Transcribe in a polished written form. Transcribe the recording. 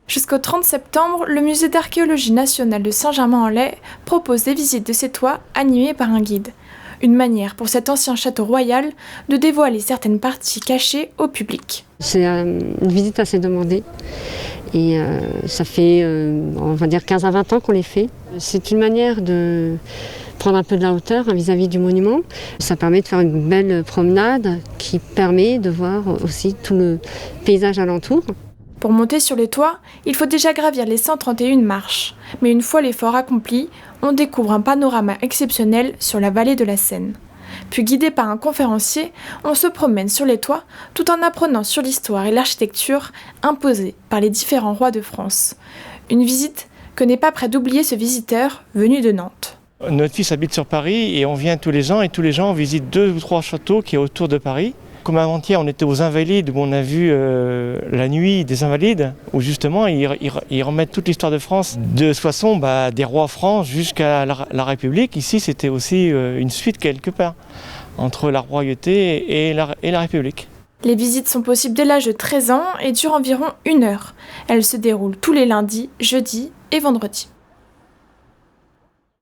Jusqu'au 30 septembre, le musée d'archéologie nationale de Saint-Germain-en-Laye propose des visites de ses toits animées par un guide. Une manière pour cet ancien château royal de dévoiler certaines parties cachées au public. C'est une visite assez demandée et ça fait on va dire 15 à 20 ans qu'on les fait. C'est une manière de prendre un peu de la hauteur vis-à-vis du monument. Ça permet de faire une belle promenade qui permet de voir aussi tout le paysage alentour. Pour monter sur les toits, il faut déjà gravir les 131 marches. Mais une fois l'effort accompli, on découvre un panorama exceptionnel sur la vallée de la Seine. Puis guidé par un conférencier, on se promène sur les toits tout en apprenant sur l'histoire et l'architecture imposées par les différents rois de France. Une visite que n'est pas prêt d'oublier ce visiteur venu de Nantes. Notre fils habite sur Paris et on vient tous les ans et tous les ans on visite 2 ou 3 châteaux qui est autour de Paris. Comme avant-hier, on était aux Invalides où on a vu la nuit des Invalides, où justement ils remettent toute l'histoire de France, de Soissons, des rois France jusqu'à la République. Ici, c'était aussi une suite quelque part entre la royauté et la République. Les visites sont possibles dès l'âge de 13 ans et durent environ 1 heure. Elles se déroulent tous les lundis, jeudis et vendredis.